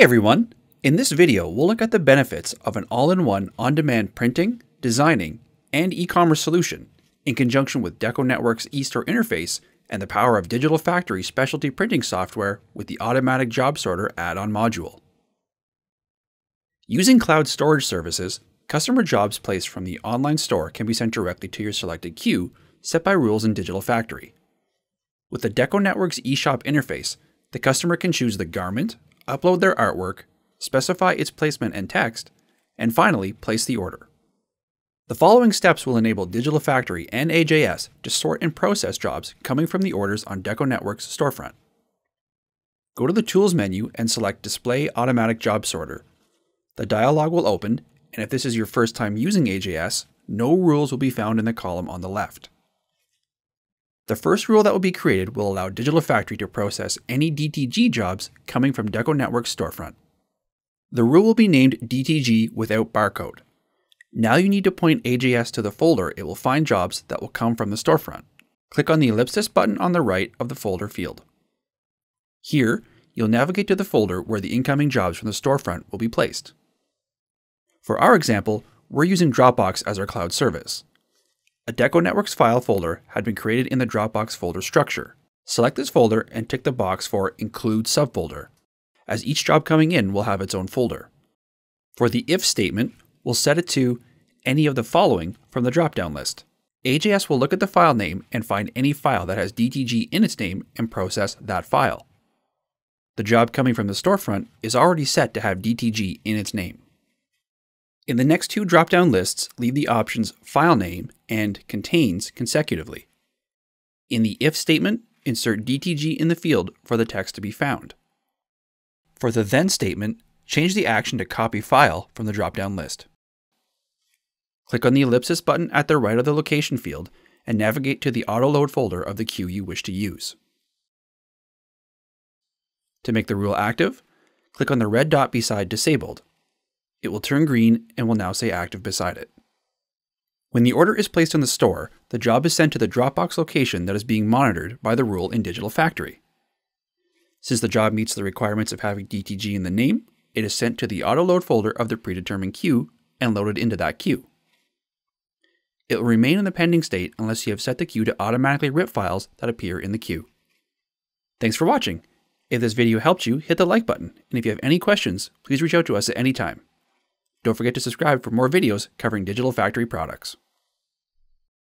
Hey everyone! In this video, we'll look at the benefits of an all-in-one on-demand printing, designing, and e-commerce solution in conjunction with Deconetworks eStore interface and the power of Digital Factory specialty printing software with the automatic job sorter add-on module. Using cloud storage services, customer jobs placed from the online store can be sent directly to your selected queue set by rules in Digital Factory. With the Deconetworks eShop interface, the customer can choose the garment, upload their artwork, specify its placement and text, and finally place the order. The following steps will enable Digital Factory and AJS to sort and process jobs coming from the orders on Deconetworks storefront. Go to the Tools menu and select Display Automatic Job Sorter. The dialog will open, and if this is your first time using AJS, no rules will be found in the column on the left. The first rule that will be created will allow Digital Factory to process any DTG jobs coming from Deconetworks storefront. The rule will be named DTG without barcode. Now you need to point AJS to the folder it will find jobs that will come from the storefront. Click on the ellipsis button on the right of the folder field. Here, you'll navigate to the folder where the incoming jobs from the storefront will be placed. For our example, we're using Dropbox as our cloud service. A Deconetworks file folder had been created in the Dropbox folder structure. Select this folder and tick the box for Include Subfolder, as each job coming in will have its own folder. For the if statement, we'll set it to any of the following from the drop-down list. AJS will look at the file name and find any file that has DTG in its name and process that file. The job coming from the storefront is already set to have DTG in its name. In the next two drop-down lists, leave the options File Name and Contains consecutively. In the if statement, insert DTG in the field for the text to be found. For the then statement, change the action to Copy File from the drop-down list. Click on the ellipsis button at the right of the location field and navigate to the auto-load folder of the queue you wish to use. To make the rule active, click on the red dot beside Disabled. It will turn green and will now say active beside it. When the order is placed in the store, the job is sent to the Dropbox location that is being monitored by the rule in Digital Factory. Since the job meets the requirements of having DTG in the name, it is sent to the auto-load folder of the predetermined queue and loaded into that queue. It will remain in the pending state unless you have set the queue to automatically rip files that appear in the queue. Thanks for watching. If this video helped you, hit the like button, and if you have any questions, please reach out to us at any time. Don't forget to subscribe for more videos covering Digital Factory products.